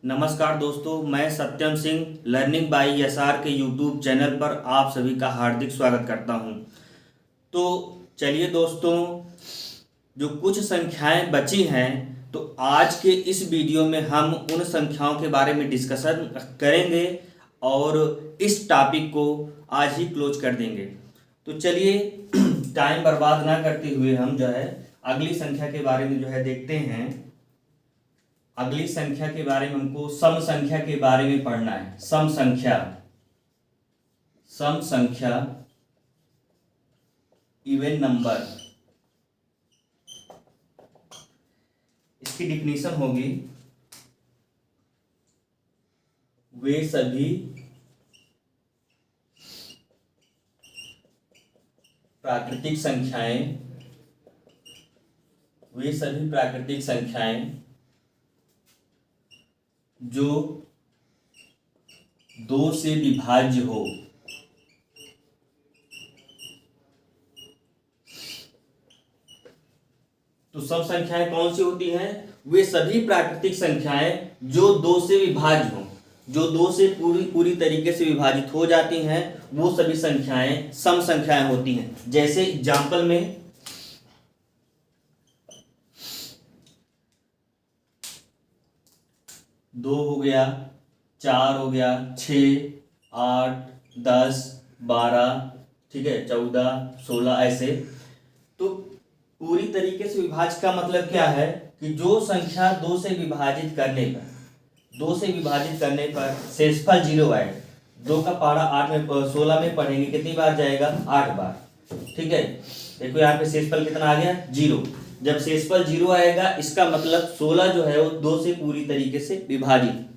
नमस्कार दोस्तों, मैं Satyam Singh learning by SR के यूट्यूब चैनल पर आप सभी का हार्दिक स्वागत करता हूं। तो चलिए दोस्तों, जो कुछ संख्याएं बची हैं तो आज के इस वीडियो में हम उन संख्याओं के बारे में डिस्कशन करेंगे और इस टॉपिक को आज ही क्लोज कर देंगे। तो चलिए टाइम बर्बाद ना करते हुए हम जो है अगली संख्या के बारे में जो है देखते हैं। अगली संख्या के बारे में हमको सम संख्या के बारे में पढ़ना है। सम संख्या इवन नंबर, इसकी डिफिनीशन होगी वे सभी प्राकृतिक संख्याएं जो दो से विभाज्य हो। तो सम संख्याएं कौन सी होती हैं? वे सभी प्राकृतिक संख्याएं जो दो से विभाज्य हो, जो दो से पूरी तरीके से विभाजित हो जाती हैं, वो सभी संख्याएं सम संख्याएं होती हैं। जैसे एग्जाम्पल में 2 हो गया, 4 हो गया, 6, 8, 10, 12, ठीक है, 14, 16 ऐसे। तो पूरी तरीके से विभाज्य का मतलब क्या है कि जो संख्या दो से विभाजित करने पर शेषफल 0 आए। 2 का पहाड़ा 16 में पढ़ेंगे कितनी बार जाएगा? 8 बार। ठीक है, देखो यहाँ पे शेषफल कितना आ गया? 0। जब शेषफल 0 आएगा इसका मतलब 16 जो है वो 2 से पूरी तरीके से विभाजित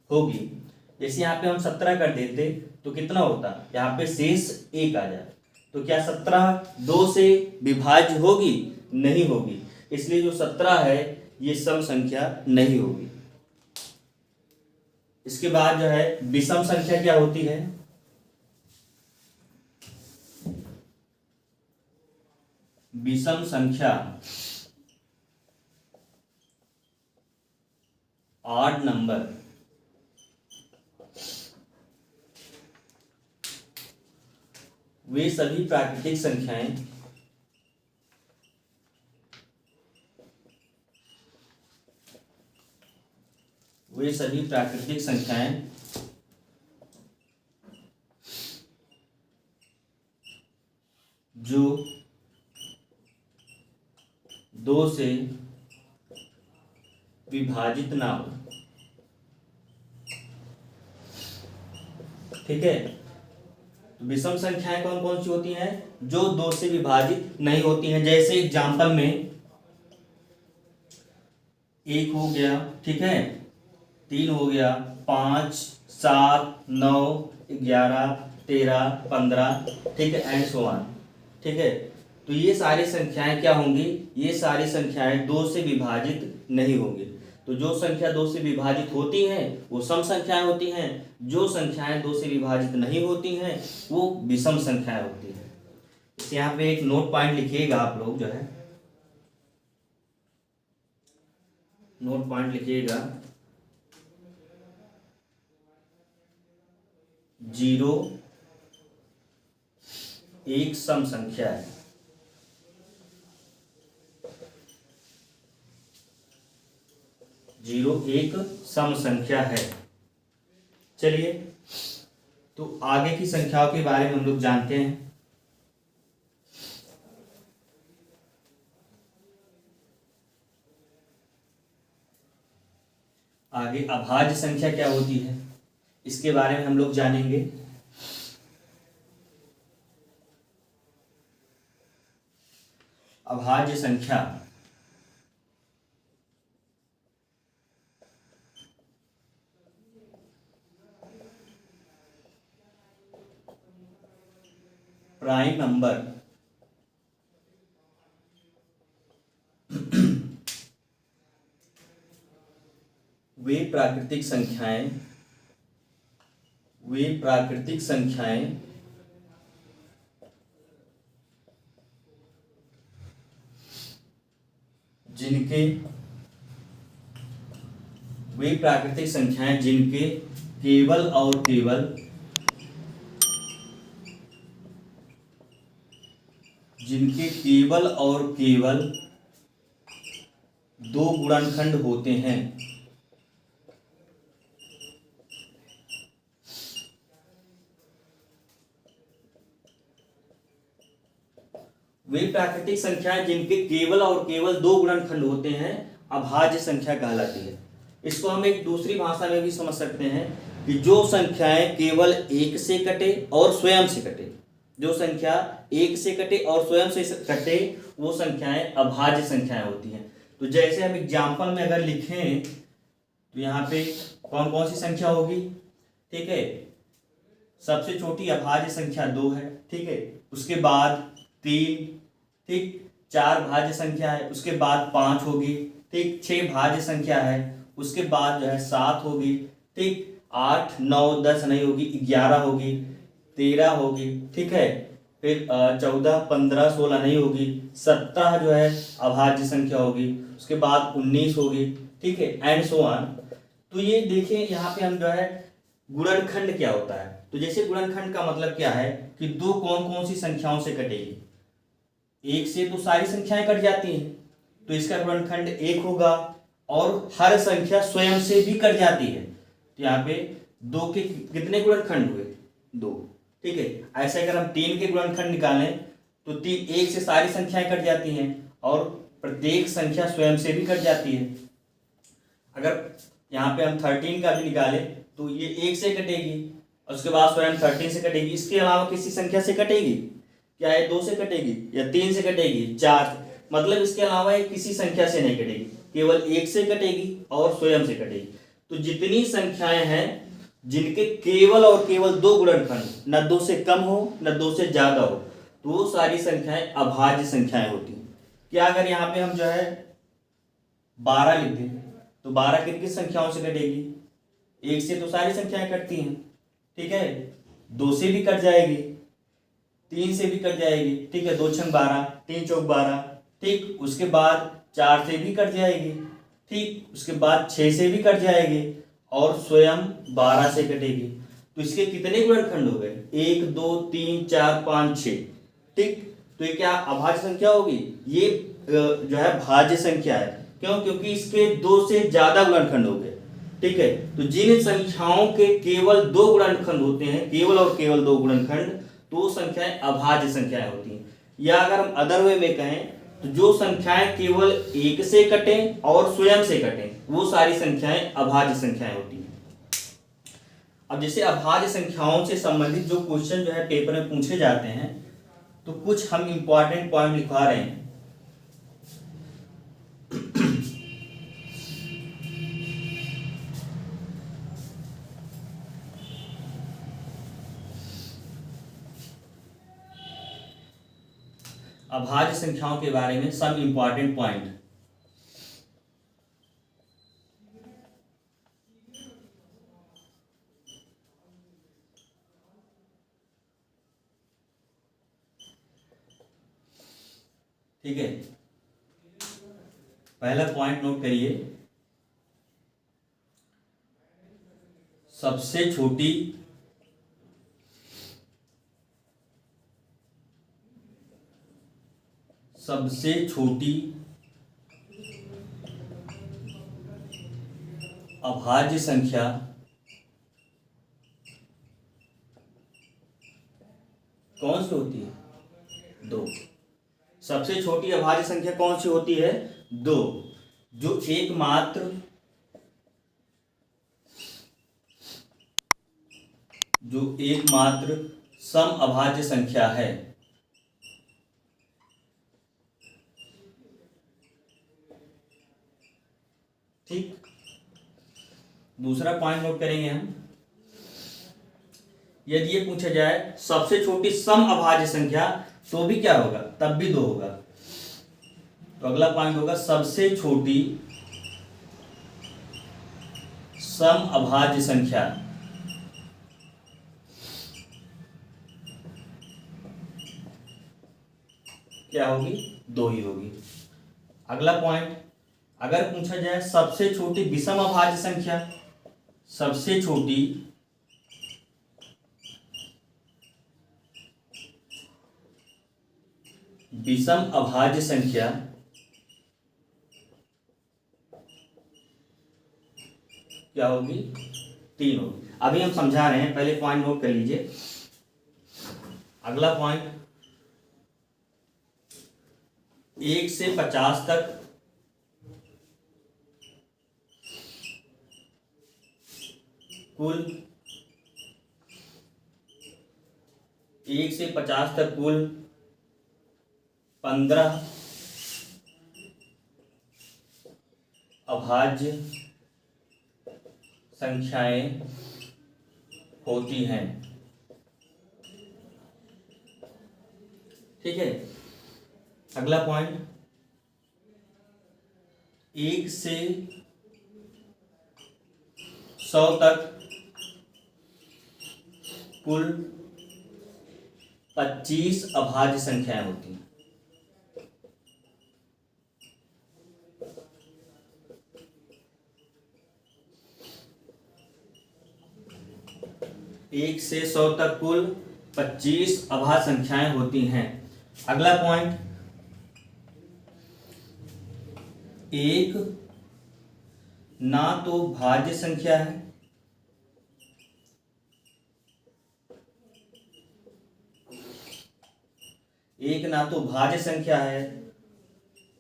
होगी। जैसे यहाँ पे हम 17 कर देते तो कितना होता? यहाँ पे शेष 1 आ जाए। तो क्या 17 2 से विभाज्य होगी? नहीं होगी। इसलिए जो 17 है ये सम संख्या नहीं होगी। इसके बाद जो है विषम संख्या क्या होती है? विषम संख्या 8 नंबर वे सभी प्राकृतिक संख्याएं जो दो से विभाजित ना हो। ठीक है, तो विषम संख्याएं कौन कौन सी होती हैं? जो दो से विभाजित नहीं होती हैं। जैसे एग्जाम्पल में 1 हो गया, ठीक है, 3 हो गया, 5, 7, 9, 11, 13, 15, ठीक है, एंड सो ऑन। ठीक है, तो ये सारी संख्याएं क्या होंगी? ये सारी संख्याएं दो से विभाजित नहीं होंगी। तो जो संख्या दो से विभाजित होती हैं वो सम संख्याएं होती हैं, जो संख्याएं दो से विभाजित नहीं होती हैं वो विषम संख्याएं होती हैं। इस यहाँ पे एक नोट पॉइंट लिखिएगा, आप लोग जो है नोट पॉइंट लिखिएगा। 0 एक सम संख्या है। जीरो एक सम संख्या है। चलिए, तो आगे की संख्याओं के बारे में हम लोग जानते हैं। आगे अभाज्य संख्या क्या होती है इसके बारे में हम लोग जानेंगे। अभाज्य संख्या प्राइम नंबर वे प्राकृतिक संख्याएं जिनके वे प्राकृतिक संख्याएं जिनके केवल और केवल दो गुणनखंड होते हैं। वे प्राकृतिक संख्याएं जिनके केवल और केवल दो गुणनखंड होते हैं अभाज्य संख्या कहलाती है। इसको हम एक दूसरी भाषा में भी समझ सकते हैं कि जो संख्याएं केवल एक से कटे और स्वयं से कटे, जो संख्या एक से कटे और स्वयं से कटे, वो संख्याएं अभाज्य संख्याएं होती हैं। तो जैसे हम एग्जाम्पल में अगर लिखें तो यहाँ पे कौन कौन सी संख्या होगी, ठीक है। सबसे छोटी अभाज्य संख्या 2 है, ठीक है। उसके बाद 3, ठीक। 4 भाज्य संख्या है, उसके बाद 5 होगी, ठीक। 6 भाज्य संख्या है, उसके बाद जो है 7 होगी, ठीक। 8, 9, 10 नहीं होगी, 11 होगी, 13 होगी, ठीक है। फिर 14, 15, 16 नहीं होगी, 17 जो है अभाज्य संख्या होगी, उसके बाद 19 होगी, ठीक है, एंड सो ऑन। तो ये देखिए यहाँ पे हम जो है गुणनखंड क्या होता है। तो जैसे गुणनखंड का मतलब क्या है कि दो कौन कौन सी संख्याओं से कटेगी। एक से तो सारी संख्याएं कट जाती हैं, तो इसका गुणनखंड 1 होगा। और हर संख्या स्वयं से भी कट जाती है, तो यहाँ पे 2 के कितने गुणनखंड हुए, 2, ठीक है। ऐसे अगर हम 3 के गुणनखंड निकालें तो 1 से सारी संख्याएं कट जाती हैं और प्रत्येक संख्या स्वयं से भी कट जाती है। अगर यहाँ पे हम 13 का भी निकालें तो ये 1 से कटेगी, उसके बाद स्वयं 13 से कटेगी। इसके अलावा किसी संख्या से कटेगी क्या, है 2 से कटेगी या 3 से कटेगी, 4, मतलब इसके अलावा ये किसी संख्या से नहीं कटेगी, केवल 1 से कटेगी और स्वयं से कटेगी। तो जितनी संख्याएं हैं जिनके केवल और केवल दो गुणनखंड, न 2 से कम हो न 2 से ज्यादा हो, तो वो सारी संख्याएं अभाज्य संख्याएं होती हैं। क्या अगर यहाँ पे हम जो है 12 लिख दें तो 12 किन किन संख्याओं से कटेगी, 1 से तो सारी संख्याएं कटती हैं, ठीक है। 2 से भी कट जाएगी, 3 से भी कट जाएगी, ठीक है। 2 छंग 12, 3 चौक 12, ठीक। उसके बाद 4 से भी कट जाएगी, ठीक। उसके बाद 6 से भी कट जाएगी और स्वयं 12 से कटेगी। तो इसके कितने गुणनखंड हो गए, 1, 2, 3, 4, 5, 6, ठीक। तो ये क्या अभाज्य संख्या होगी, ये जो है भाज्य संख्या है। क्यों, क्योंकि इसके 2 से ज्यादा गुणनखंड हो गए, ठीक है। तो जिन संख्याओं के केवल 2 गुणनखंड होते हैं, केवल और केवल 2 गुणनखंड, तो संख्याएं अभाज्य संख्याएं होती हैं। या अगर हम अदर वे में कहें तो जो संख्याएं केवल 1 से कटें और स्वयं से कटें, वो सारी संख्याएं अभाज्य संख्याएं होती हैं। अब जैसे अभाज्य संख्याओं से संबंधित जो क्वेश्चन जो है पेपर में पूछे जाते हैं, तो कुछ हम इंपॉर्टेंट पॉइंट लिखवा रहे हैं। अभाज्य संख्याओं के बारे में सब इंपॉर्टेंट पॉइंट। ठीक है, पहला पॉइंट नोट करिए, सबसे छोटी अभाज्य संख्या कौन सी होती है, 2। सबसे छोटी अभाज्य संख्या कौन सी होती है, 2, जो एकमात्र सम अभाज्य संख्या है। ठीक, दूसरा पॉइंट नोट करेंगे हम, यदि ये पूछा जाए सबसे छोटी सम अभाज्य संख्या, तो भी क्या होगा, तब भी 2 होगा। तो अगला पॉइंट होगा सबसे छोटी सम अभाज्य संख्या क्या होगी, 2 ही होगी। अगला पॉइंट, अगर पूछा जाए सबसे छोटी विषम अभाज्य संख्या, सबसे छोटी विषम अभाज्य संख्या क्या होगी? 3 होगी। अभी हम समझा रहे हैं, पहले पॉइंट नोट कर लीजिए। अगला पॉइंट, 1 से 50 तक कुल 1 से 50 तक कुल 15 अभाज्य संख्याएं होती हैं। ठीक है। अगला पॉइंट, 1 से 100 तक कुल 25 अभाज्य संख्याएं होती हैं। एक से 100 तक कुल 25 अभाज्य संख्याएं होती हैं। अगला पॉइंट, एक ना तो भाज्य संख्या है एक ना तो भाज्य संख्या है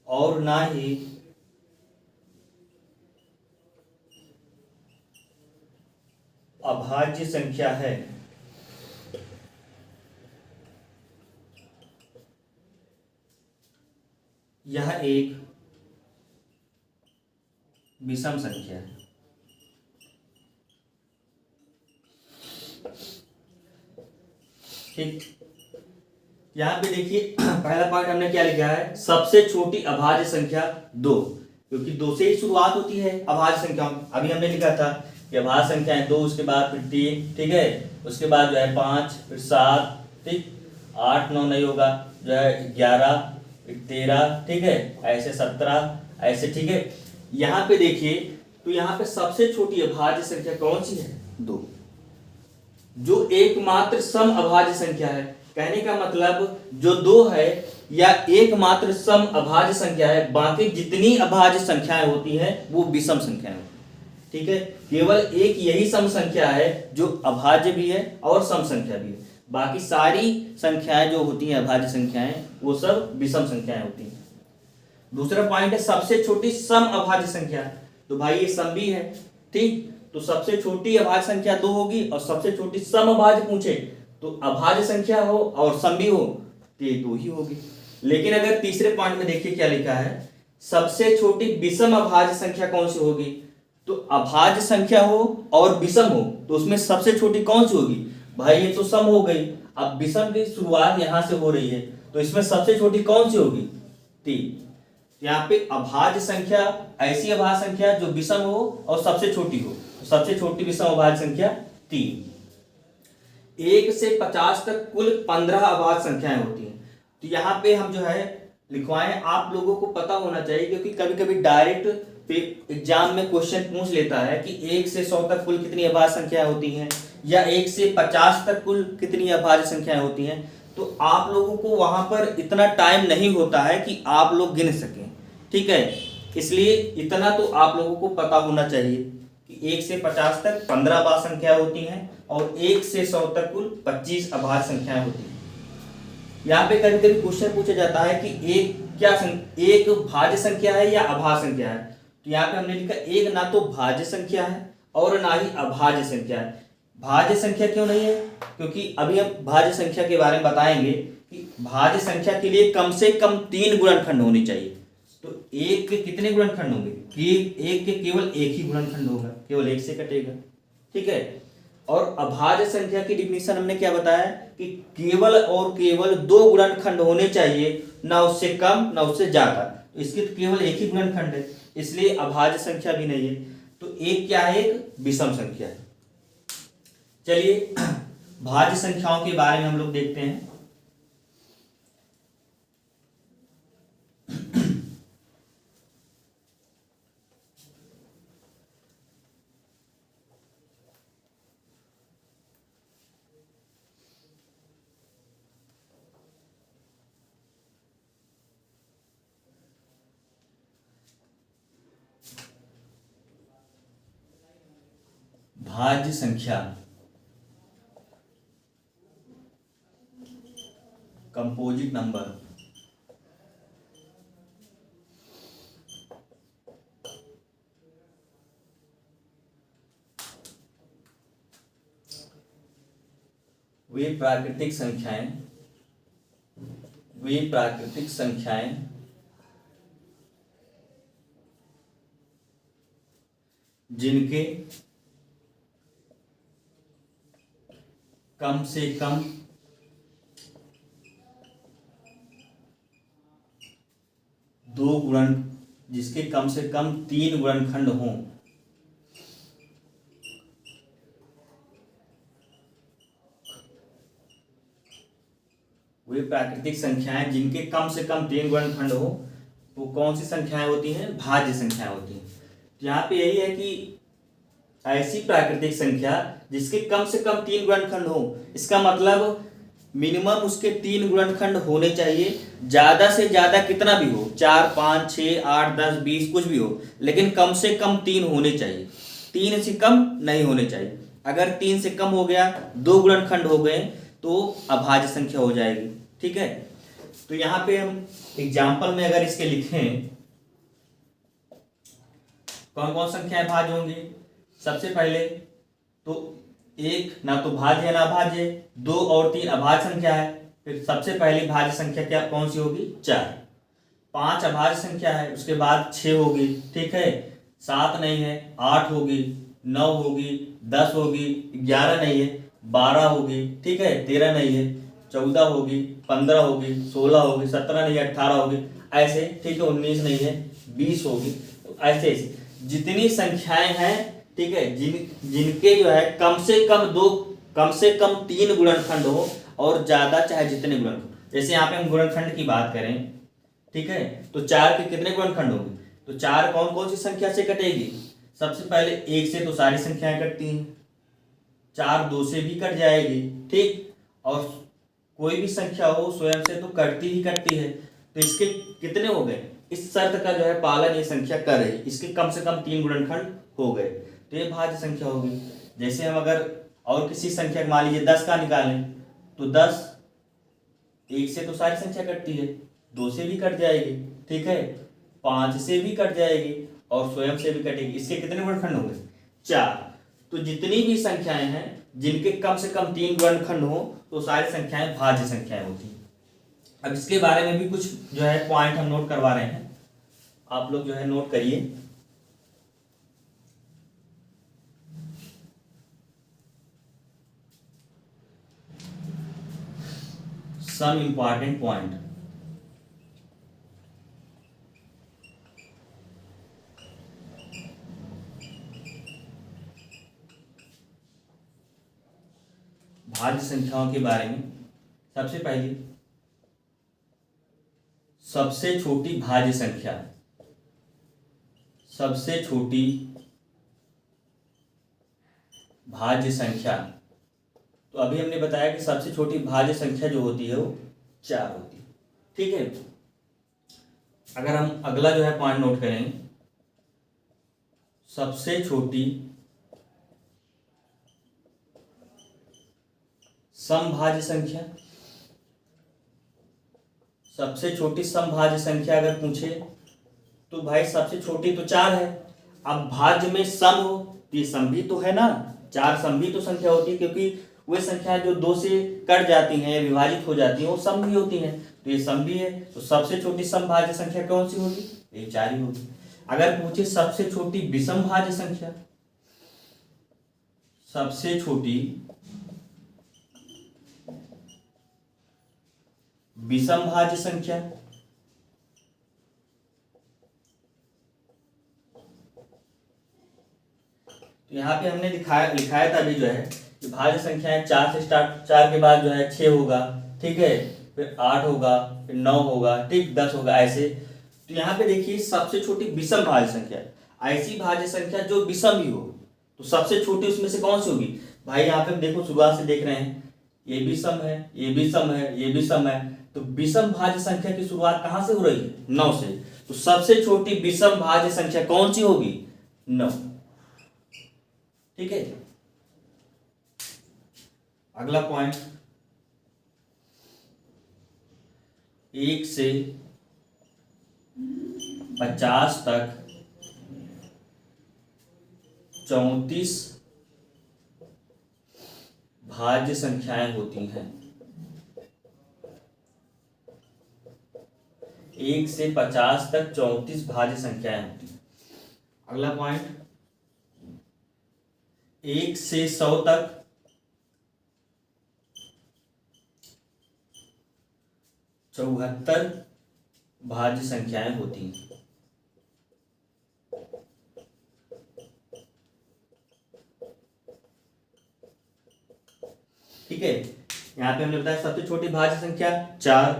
और ना ही अभाज्य संख्या है। यह एक विषम संख्या है। ठीक, यहां पे देखिए पहला पॉइंट हमने क्या लिखा है, सबसे छोटी अभाज्य संख्या 2, क्योंकि 2 से ही शुरुआत होती है अभाज्य संख्याओं। अभी हमने लिखा था कि अभाज्य संख्याएं 2, उसके बाद फिर 3, ठीक है, उसके बाद जो है 5, फिर 7, ठीक, 8 9 नहीं होगा, जो है 11, फिर 13, ठीक है, ऐसे 17, ऐसे, ठीक है। यहाँ पे देखिए, तो यहाँ पे सबसे छोटी अभाज्य संख्या कौन सी है? 2, जो एकमात्र सम अभाज्य संख्या है। कहने का मतलब जो 2 है या एकमात्र सम अभाज्य संख्या है, बाकी जितनी अभाज्य संख्याएं होती हैं वो विषम संख्याएं होती हैं। ठीक है, केवल एक यही सम संख्या है जो अभाज्य भी है और सम संख्या भी है। बाकी सारी संख्याएं जो होती हैं अभाज्य संख्याएं, वो सब विषम संख्याएं होती हैं। दूसरा पॉइंट है सबसे छोटी सम अभाज्य संख्या, तो भाई ये सम भी है, ठीक, तो सबसे छोटी अभाज्य संख्या 2 होगी और सबसे छोटी सम अभाज्य पूछे तो अभाज्य संख्या हो और सम भी हो तो ये 2 ही होगी। लेकिन अगर तीसरे पॉइंट में देखिए क्या लिखा है, सबसे छोटी विषम अभाज्य संख्या कौन सी होगी? तो अभाज्य संख्या हो और विषम हो तो उसमें सबसे छोटी कौन सी होगी? भाई ये तो सम हो गई, अब विषम की शुरुआत यहां से हो रही है तो इसमें सबसे छोटी कौन सी होगी? 3। यहाँ पे अभाज्य संख्या ऐसी अभाज्य संख्या जो विषम हो और सबसे छोटी हो, तो सबसे छोटी विषम अभाज्य संख्या 3। 1 से 50 तक कुल 15 अभाज्य संख्याएं होती हैं। तो यहाँ पे हम जो है लिखवाएं, आप लोगों को पता होना चाहिए, क्योंकि कभी कभी डायरेक्ट एग्जाम में क्वेश्चन पूछ लेता है कि 1 से 100 तक कुल कितनी अभाज्य संख्याएं होती हैं या 1 से 50 तक कुल कितनी अभाज्य संख्याएं होती हैं। तो आप लोगों को वहां पर इतना टाइम नहीं होता है कि आप लोग गिन सकें, ठीक है, इसलिए इतना तो आप लोगों को पता होना चाहिए कि 1 से 50 तक 15 अभाज्य संख्याएं होती हैं और 1 से 100 तक कुल 25 अभाज्य संख्याएं होती हैं। यहाँ पे कभी कभी क्वेश्चन पूछा जाता है कि एक भाज्य संख्या है या अभाज्य संख्या है, तो यहाँ पे हमने लिखा एक ना तो भाज्य संख्या है और ना ही अभाज्य संख्या है। भाज्य संख्या क्यों नहीं है? क्योंकि अभी हम भाज्य संख्या के बारे में बताएंगे कि भाज्य संख्या के लिए कम से कम 3 गुणनखंड होने चाहिए। तो 1 के कितने गुणनखंड होंगे? कि 1 के केवल एक ही गुणनखंड होगा, केवल 1 से कटेगा, ठीक है। और अभाज्य संख्या की डिफिनीशन हमने क्या बताया कि केवल और केवल 2 गुणनखंड होने चाहिए, ना उससे कम ना उससे ज्यादा। तो इसकी तो केवल एक ही गुणनखंड है, इसलिए अभाज्य संख्या भी नहीं है। तो एक क्या है? एक विषम संख्या है। चलिए भाज्य संख्याओं के बारे में हम लोग देखते हैं। भाज्य संख्या, कंपोजिट नंबर, वे प्राकृतिक संख्याएं जिनके कम से कम जिसके कम से कम 3 गुणनखंड हों, वे प्राकृतिक संख्याएं जिनके कम से कम 3 गुणनखंड हो, वो कौन सी संख्याएं होती हैं? भाज्य संख्याएं होती हैं। तो यहाँ पे यही है कि ऐसी प्राकृतिक संख्या जिसके कम से कम 3 गुणनखंड हो, इसका मतलब मिनिमम उसके 3 गुणनखंड होने चाहिए। ज्यादा से ज्यादा कितना भी हो, 4, 5, 6, 8, 10, 20 कुछ भी हो, लेकिन कम से कम 3 होने चाहिए, 3 से कम नहीं होने चाहिए। अगर 3 से कम हो गया, 2 गुणनखंड हो गए, तो अभाज्य संख्या हो जाएगी। ठीक है, तो यहाँ पे हम एग्जाम्पल में अगर इसके लिखें, कौन कौन संख्याएं भाज्य होंगी? सबसे पहले तो 1 ना तो भाज्य है ना अभाज्य, 2 और 3 अभाज्य संख्या है। फिर सबसे पहली भाज्य संख्या क्या कौन सी होगी? 4। 5 अभाज्य संख्या है, उसके बाद 6 होगी। ठीक है, 7 नहीं है, 8 होगी, 9 होगी, 10 होगी, 11 नहीं है, 12 होगी। ठीक है, 13 नहीं है, 14 होगी, 15 होगी, 16 होगी, 17 नहीं है, 18 होगी, ऐसे। ठीक है, 19 नहीं है, 20 होगी। तो ऐसे जितनी संख्याएं हैं, ठीक है, जिनके जो है कम से कम 3 गुणनखंड हो, और ज्यादा चाहे जितने गुणनखंड। जैसे यहाँ पे हम गुणनखंड की बात करें, ठीक है, तो 4 के कितने गुणनखंड होंगे? तो 4 कौन कौन सी संख्या से कटेगी? सबसे पहले 1 से तो सारी संख्याएं कटती हैं, 4 2 से भी कट जाएगी। ठीक, और कोई भी संख्या हो स्वयं से तो कटती ही कटती है। तो इसके कितने हो गए? इस शर्त का जो है पालन ये संख्या कर रही है, इसके कम से कम 3 गुणनखंड हो गए, तो ये भाज्य संख्या होगी। जैसे हम अगर और किसी संख्या मान लीजिए 10 का निकालें, तो 10 1 से तो सारी संख्या कटती है, 2 से भी कट जाएगी। ठीक है, 5 से भी कट जाएगी, और स्वयं से भी कटेगी। इसके कितने गुणनखंड होंगे? 4। तो जितनी भी संख्याएं हैं जिनके कम से कम 3 गुणनखंड हो, तो सारी संख्याएं भाज्य संख्याएं होती हैं। अब इसके बारे में भी कुछ जो है पॉइंट हम नोट करवा रहे हैं, आप लोग जो है नोट करिए। Some important point. भाज्य संख्याओं के बारे में सबसे पहली, सबसे छोटी भाज्य संख्या, सबसे छोटी भाज्य संख्या, तो अभी हमने बताया कि सबसे छोटी भाज्य संख्या जो होती है वो 4 होती है। ठीक है, अगर हम अगला जो है पॉइंट नोट करें, सबसे छोटी समभाज्य संख्या, सबसे छोटी समभाज्य संख्या अगर पूछे तो भाई सबसे छोटी तो 4 है। अब भाज्य में सम हो तो ये सम भी तो है ना, 4 सम भी तो संख्या होती है, क्योंकि वे संख्या जो 2 से कट जाती हैं, विभाजित हो जाती हैं, वो सम भी होती हैं, तो ये सम भी है। तो सबसे छोटी समभाज्य संख्या कौन सी होगी? ये 4 ही होगी। अगर पूछे सबसे छोटी विषम भाज्य संख्या, सबसे छोटी विषम भाज्य संख्या, तो यहाँ पे हमने लिखाया था अभी जो है कि भाज्य संख्याएं 4 से स्टार्ट, 4 के बाद जो है 6 होगा। ठीक है, फिर 8 होगा, फिर 9 होगा, ठीक, 10 होगा, ऐसे। तो यहाँ पे देखिए सबसे छोटी विषम भाज्य संख्या, ऐसी भाज्य संख्या जो विषम ही हो, तो सबसे छोटी उसमें से कौन सी होगी? भाई यहाँ पे हम देखो शुरुआत से देख रहे हैं, ये भी सम है, ये भी सम है, ये भी सम है, तो विषम भाज्य संख्या की शुरुआत कहाँ से हो रही है? 9 से। तो सबसे छोटी विषम भाज्य संख्या कौन सी होगी? 9। ठीक है, अगला पॉइंट, 1 से 50 तक 34 भाज्य संख्याएं होती हैं। 1 से 50 तक 34 भाज्य संख्याएं होती हैं। अगला पॉइंट, 1 से 100 तक 74 भाज्य संख्याएं होती हैं। ठीक है, यहाँ पे हमने बताया सबसे छोटी भाज्य संख्या 4,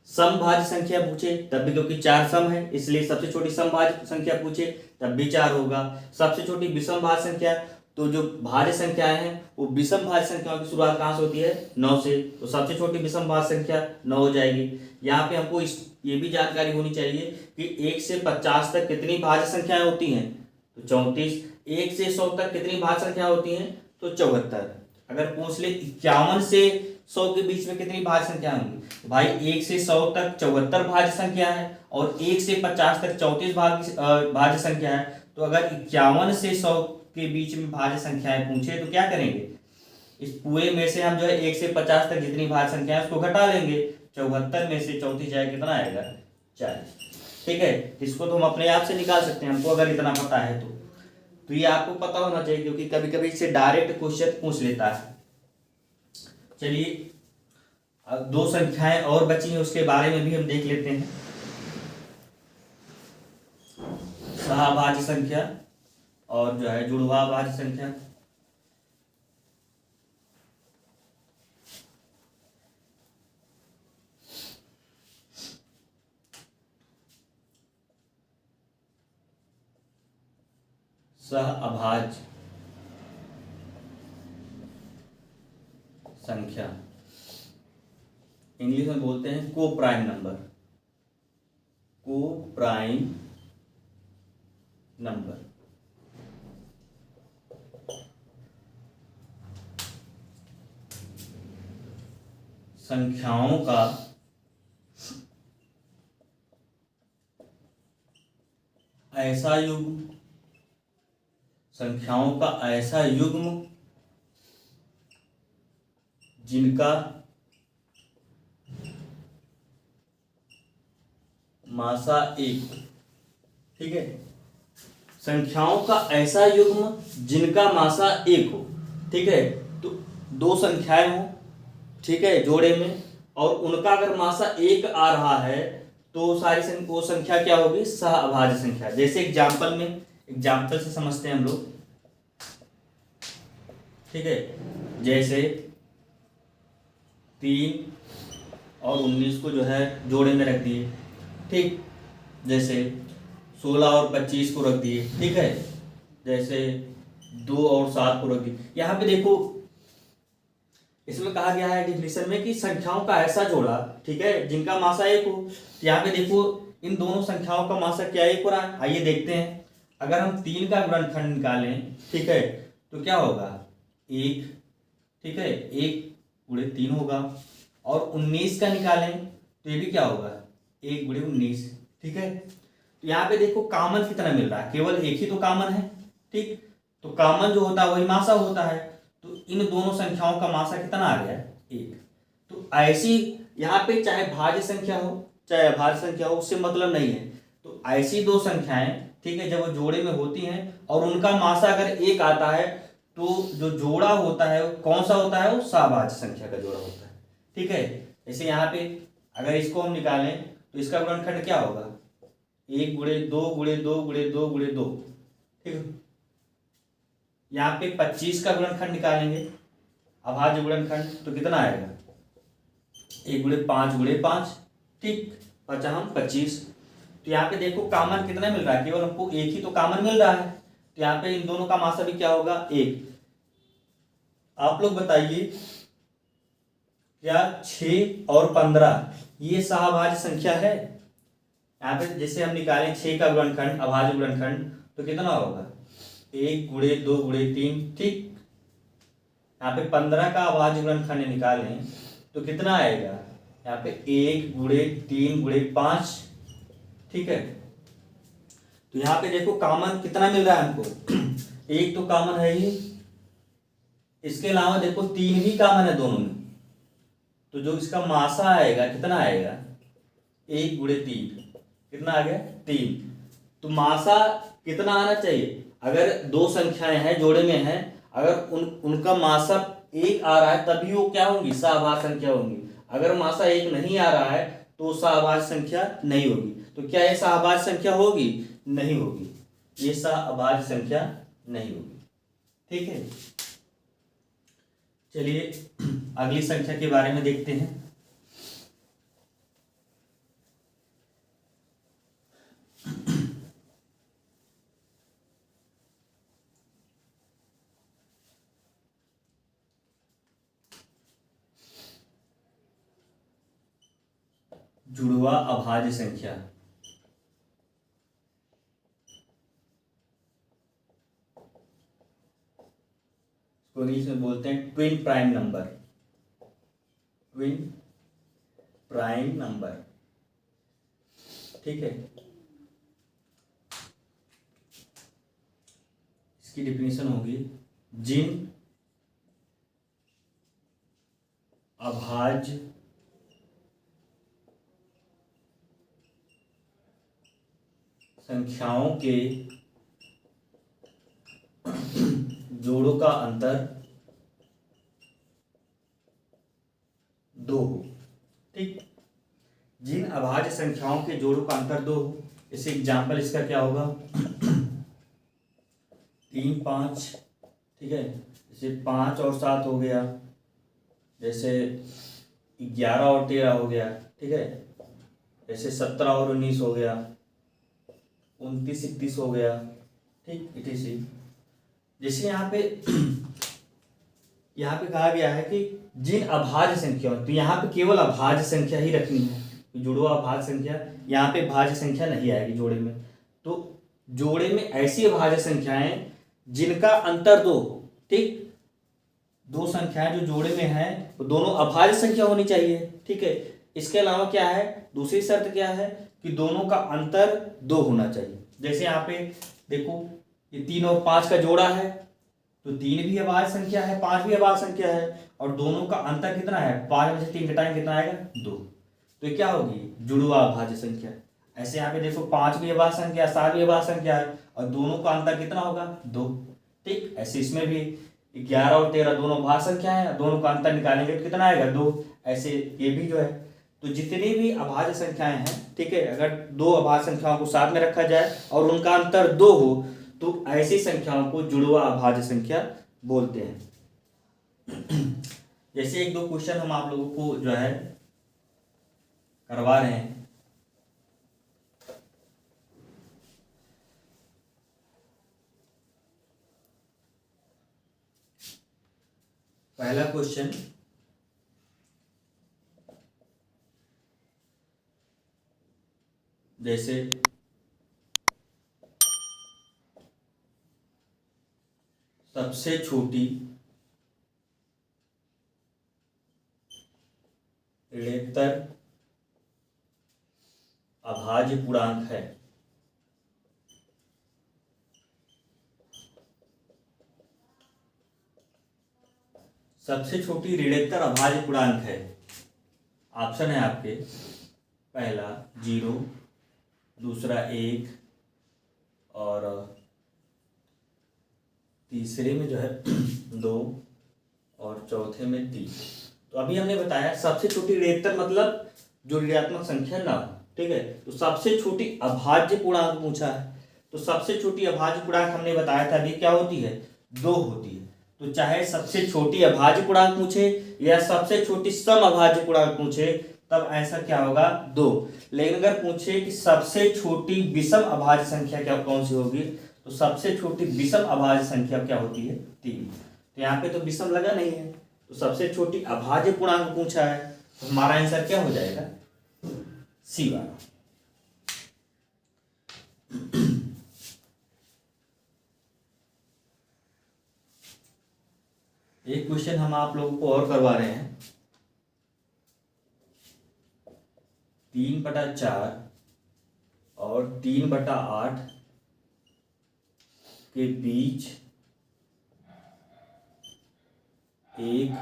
सम भाज्य संख्या पूछे तब भी, क्योंकि 4 सम है इसलिए सबसे छोटी सम भाज्य संख्या पूछे तब भी 4 होगा। सबसे छोटी विषम भाज्य संख्या, तो जो भाज्य संख्याएं हैं वो विषम भाज्य संख्याओं की शुरुआत कहाँ से होती है, 9 से, तो सबसे छोटी विषम भाज्य संख्या 9 हो जाएगी। यहाँ पे हमको ये भी जानकारी होनी चाहिए कि 1 से 50 तक कितनी भाज्य संख्याएं होती हैं, तो 34। 1 से 100 तक कितनी भाज्य संख्या होती हैं, तो 74। अगर पूछ ले 51 से 100 के बीच में कितनी भाज्य संख्या होंगी, तो भाई 1 से 100 तक 74 भाज्य संख्या है और 1 से 50 तक 34 भाज्य संख्या है। तो अगर 51 से 100 के बीच में भाज्य संख्याएं पूछे तो क्या करेंगे, इस पूरे में से हम जो है 1 से 50 तक जितनी भाज्य संख्या है उसको घटा लेंगे। 74 में से 34 जाए कितना आएगा, 40। ठीक है, इसको तो हम अपने आप से निकाल सकते हैं हमको अगर इतना पता है तो ये आपको पता होना चाहिए, क्योंकि कभी कभी इससे डायरेक्ट क्वेश्चन पूछ लेता है। चलिए, अब 2 संख्याएं और बची हैं उसके बारे में भी हम देख लेते हैं। सहभाज्य संख्या और जो है जुड़वा भाज्य संख्या। सहअभाज्य संख्या इंग्लिश में बोलते हैं को प्राइम नंबर, को प्राइम नंबर। संख्याओं का ऐसा युग्म, संख्याओं का ऐसा युग्म जिनका मासा 1। ठीक है, संख्याओं का ऐसा युग्म जिनका मासा 1 हो। ठीक है, तो 2 संख्याएं हो, ठीक है, जोड़े में, और उनका अगर मासा 1 आ रहा है तो सारी वो संख्या क्या होगी, सहअभाज्य संख्या। जैसे एग्जाम्पल से समझते हैं हम लोग। ठीक है, जैसे 3 और 19 को जो है जोड़े में रख दिए। ठीक, जैसे 16 और 25 को रख दिए। ठीक है, जैसे 2 और 7 को रख दिए। यहाँ पे देखो, इसमें कहा गया है डिफिनेशन में कि संख्याओं का ऐसा जोड़ा, ठीक है, जिनका मासा 1 हो। यहाँ पे देखो इन दोनों संख्याओं का मासा क्या 1 हो रहा है, आइए देखते हैं। अगर हम 3 का गुणनखंड निकालें, ठीक है, तो क्या होगा, 1। ठीक है, 1 गुणे 3 होगा। और 19 का निकालें तो ये भी क्या होगा, 1 गुणे 19। ठीक है, तो यहाँ पे देखो कॉमन कितना मिल रहा है, केवल एक ही तो कॉमन है। ठीक, तो कॉमन जो होता है वही मासा होता है। तो इन दोनों संख्याओं का मासा कितना आ गया, 1। तो ऐसी यहाँ पे चाहे भाज्य संख्या हो चाहे अभाज्य संख्या हो, उससे मतलब नहीं है। तो ऐसी 2 संख्याएं, ठीक है, जब वो जोड़े में होती हैं और उनका मासा अगर 1 आता है तो जो जोड़ा होता है वो कौन सा होता है, वो सहभाज्य संख्या का जोड़ा होता है। ठीक है, जैसे यहाँ पे अगर इसको हम निकालें तो इसका गुणनखंड क्या होगा, 1 गुणे 2 गुणे 2 गुणे 2 गुणे 2। ठीक है, यहाँ पे 25 का गुणनखंड निकालेंगे, अभाज्य गुणनखंड, तो कितना आएगा, 1 गुणे 5 गुणे 5। ठीक, 25। तो यहाँ पे देखो कॉमन कितना मिल रहा है, केवल हमको 1 ही तो कॉमन मिल रहा है। तो यहाँ पे इन दोनों का मासा भी क्या होगा, 1। आप लोग बताइए, क्या 6 और 15 ये सहभाज्य संख्या है। यहाँ पे जैसे हम निकालें 6 का गुणनखंड, अभाज्य गुणनखंड, तो कितना होगा, 1 गुणे 2 गुणे 3। ठीक, यहाँ पे 15 का अभाज्य गुणनखंड निकालें तो कितना आएगा, यहाँ पे 1 गुणे 3 गुणे 5, ठीक है। तो यहाँ पे देखो कॉमन कितना मिल रहा है हमको, एक तो कॉमन है ही, इसके अलावा देखो 3 भी कॉमन है दोनों में, तो जो इसका मासा आएगा कितना आएगा, 1 गुणे 3, कितना आ गया 3। तो मासा कितना आना चाहिए, अगर दो संख्याएं हैं जोड़े में हैं, अगर उनका मासा 1 आ रहा है तभी वो क्या होंगी, सहअभाज्य संख्या होंगी। अगर मासा 1 नहीं आ रहा है तो सहअभाज्य संख्या नहीं होगी। तो क्या ये सहअभाज्य संख्या होगी, नहीं होगी, ये सहअभाज्य संख्या नहीं होगी, ठीक है। चलिए अगली संख्या के बारे में देखते हैं। जुड़वा अभाज्य संख्या, इसको इंग्लिश में बोलते हैं twin prime number, twin prime number, ठीक है। इसकी डिफिनीशन होगी, जिन अभाज्य संख्याओं के जोड़ों का अंतर 2 हो, ठीक। जिन अभाज्य संख्याओं के जोड़ों का अंतर 2 हो, इसे एग्जाम्पल इसका क्या होगा, 3 5, ठीक है। जैसे 5 और 7 हो गया, जैसे 11 और 13 हो गया, ठीक है। जैसे 17 और 19 हो गया, 29 31 हो गया, ठीक, इसी। जैसे यहाँ पे कहा गया है कि जिन अभाज्य संख्या, तो यहाँ पे केवल अभाज्य संख्या ही रखनी है, जुड़वा अभाज्य संख्या, यहाँ पे भाज्य संख्या नहीं आएगी जोड़े में। तो जोड़े में ऐसी अभाज्य संख्याएं जिनका अंतर 2 हो, ठीक। दो संख्याएं जो जोड़े में हैं वो दोनों अभाज्य संख्या होनी चाहिए, ठीक है। इसके अलावा क्या है, दूसरी शर्त क्या है कि दोनों का अंतर 2 होना चाहिए। जैसे यहाँ पे देखो, ये 3 और 5 का जोड़ा है, तो 3 भी अभाज्य संख्या है, 5 भी अभाज्य संख्या है, और दोनों का अंतर कितना है, 5 में से 3 घटाएंगे कितना आएगा, 2। तो ये क्या होगी, जुड़वा अभाज्य संख्या। ऐसे यहाँ पे देखो 5 भी अभाज्य संख्या, 7 भी अभाज्य संख्या है, और दोनों का अंतर कितना होगा, 2, ठीक। ऐसे इसमें भी 11 और 13 दोनों अभाज्य संख्या है, दोनों का अंतर निकालेंगे तो कितना आएगा, 2। ऐसे ये भी जो है, तो जितनी भी अभाज्य संख्याएं हैं, ठीक है, अगर 2 अभाज्य संख्याओं को साथ में रखा जाए और उनका अंतर 2 हो तो ऐसी संख्याओं को जुड़वा अभाज्य संख्या बोलते हैं। जैसे 1-2 क्वेश्चन हम आप लोगों को जो है करवा रहे हैं। पहला क्वेश्चन, जैसे सबसे छोटी ऋणोत्तर अभाज्य पूर्णांक है, सबसे छोटी ऋणोत्तर अभाज्य पूर्णांक है। ऑप्शन है आपके, पहला 0, दूसरा 1, और तीसरे में जो है 2, और चौथे में 3। तो अभी हमने बताया सबसे छोटी ऋणोत्तर मतलब जो ऋणात्मक संख्या ना हो, ठीक है। तो सबसे छोटी अभाज्य पूर्णांक पूछा है, तो सबसे छोटी अभाज्य पूर्णांक हमने बताया था अभी क्या होती है, 2 होती है। तो चाहे सबसे छोटी अभाज्य पूर्णांक पूछे या सबसे छोटी सम अभाज्य पूर्णांक पूछे, तब ऐसा क्या होगा, 2। लेकिन अगर पूछे कि सबसे छोटी विषम अभाज्य संख्या क्या कौन सी होगी, तो सबसे छोटी विषम अभाज्य संख्या क्या होती है, 3। तो यहाँ पे तो विषम लगा नहीं है, तो सबसे छोटी अभाज्य पूर्णांक पूछा है, तो हमारा आंसर क्या हो जाएगा, सी वाला। एक क्वेश्चन हम आप लोगों को और करवा रहे हैं। 3/4 और 3/8 के बीच एक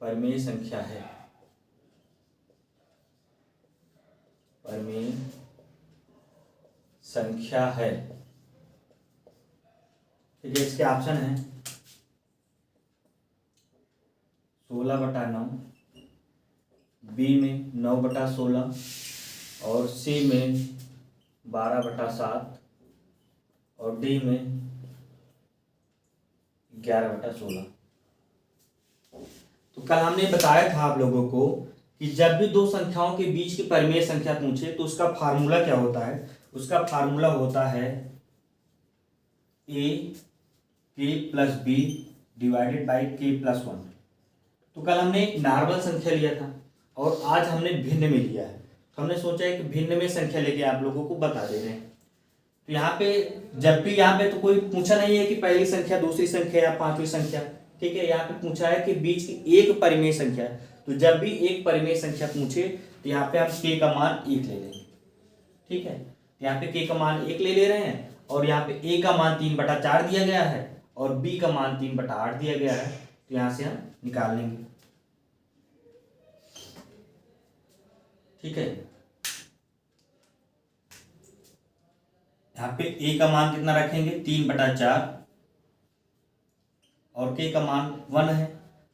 परिमेय संख्या है। परिमेय संख्या है। ठीक है, इसके ऑप्शन है 16/9, बी में 9/16 और सी में 12/7 और डी में 11/16। तो कल हमने बताया था आप लोगों को कि जब भी दो संख्याओं के बीच की परिमेय संख्या पूछे तो उसका फार्मूला क्या होता है। उसका फार्मूला होता है a k plus b divided by k+1। तो कल हमने नॉर्मल संख्या लिया था और आज हमने भिन्न में लिया है। तो हमने सोचा है कि भिन्न में संख्या लेके आप लोगों को बता दे रहे हैं। तो यहाँ पे जब भी यहाँ पे तो कोई पूछा नहीं है कि पहली संख्या, दूसरी संख्या या पांचवी संख्या। ठीक है, यहाँ पे पूछा है कि बीच की एक परिमेय संख्या। तो जब भी एक परिमेय संख्या पूछे तो यहाँ पे आप k का मान 1 ले लेंगे। ठीक है, यहाँ पे k का मान 1 ले रहे हैं और यहाँ पे a का मान 3/4 दिया गया है और b का मान 3/8 दिया गया है। तो यहाँ से हम निकाल लेंगे। ठीक है, यहाँ पे a का मान कितना रखेंगे 3/4 और k का मान 1 है,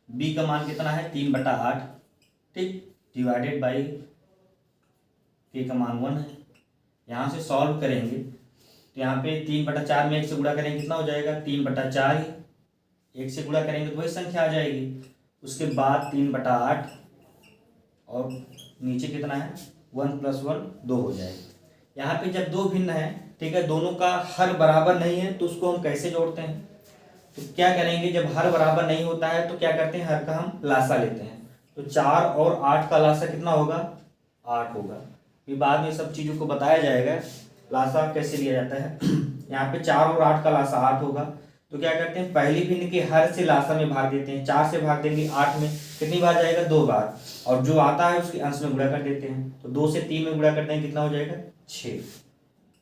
b का मान कितना है 3/8। ठीक, डिवाइडेड बाई k का मान 1 है। यहाँ से सॉल्व करेंगे तो यहाँ पे 3/4 में 1 से गुणा करेंगे कितना हो जाएगा 3/4 ही। 1 से गुणा करेंगे तो वही संख्या आ जाएगी। उसके बाद 3/8 और नीचे कितना है 1 + 1 2 हो जाएगा। यहाँ पे जब दो भिन्न है, ठीक है, दोनों का हर बराबर नहीं है तो उसको हम कैसे जोड़ते हैं। तो क्या करेंगे, जब हर बराबर नहीं होता है तो क्या करते हैं, हर का हम लासा लेते हैं। तो 4 और 8 का लासा कितना होगा 8 होगा। फिर बाद में सब चीज़ों को बताया जाएगा लासा कैसे लिया जाता है। यहाँ पे 4 और 8 का लासा 8 होगा। तो क्या करते हैं, पहली भिन्न के हर से लासा में भाग देते हैं। 4 से भाग देंगे 8 में, कितनी बार जाएगा 2 बार, और जो आता है उसके अंश में गुणा कर देते हैं। तो 2 से 3 में गुणा करते हैं कितना हो जाएगा 6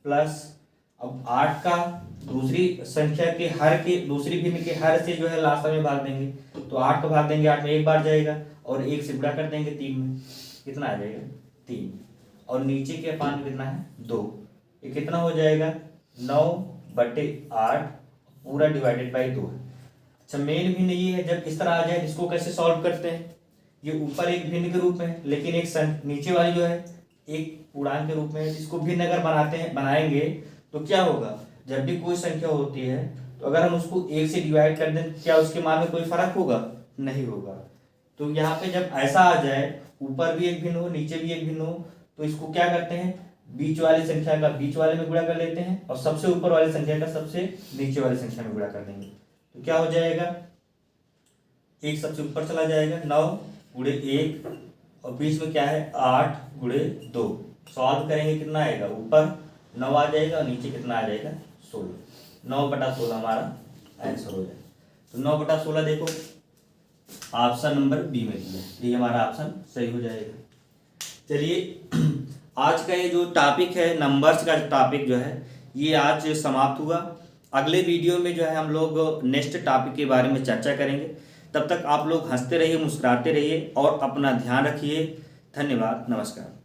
प्लस अब 8 का दूसरी संख्या के हर के दूसरी भिन्न के हर से जो है लासा में भाग देंगे। तो 8 को भाग देंगे 8 में 1 बार जाएगा और 1 से गुणा कर देंगे 3 में, कितना आ जाएगा 3 और नीचे के पान में कितना है 2। ये कितना हो जाएगा 9/8 पूरा डिवाइडेड बाई 2 है। अच्छा, मेन भिन्न ये है, जब इस तरह आ जाए इसको कैसे सॉल्व करते हैं। ये ऊपर एक भिन्न के रूप में है लेकिन एक नीचे वाली जो है एक पूर्णांक के रूप में है। इसको भिन्न अगर बनाएंगे तो क्या होगा, जब भी कोई संख्या होती है तो अगर हम उसको 1 से डिवाइड कर दें क्या उसके मान में कोई फर्क होगा, नहीं होगा। तो यहाँ पे जब ऐसा आ जाए, ऊपर भी एक भिन्न हो नीचे भी एक भिन्न हो, तो इसको क्या करते हैं, बीच वाली संख्या का बीच वाले में गुणा कर लेते हैं और सबसे ऊपर वाली संख्या का सबसे नीचे वाली संख्या में गुणा कर देंगे। तो क्या हो जाएगा, एक सबसे ऊपर चला जाएगा 9 × 1 और बीच में क्या है 8 × 2। सॉल्व करेंगे कितना आएगा, ऊपर 9 आ जाएगा और नीचे कितना आ जाएगा 16। 9/16 हमारा आंसर हो जाएगा। तो 9/16 देखो ऑप्शन नंबर बी में दिया, ये हमारा ऑप्शन सही हो जाएगा। चलिए आज का ये जो टॉपिक है नंबर्स का टॉपिक जो है ये आज समाप्त हुआ। अगले वीडियो में जो है हम लोग नेक्स्ट टॉपिक के बारे में चर्चा करेंगे। तब तक आप लोग हंसते रहिए, मुस्कुराते रहिए और अपना ध्यान रखिए। धन्यवाद, नमस्कार।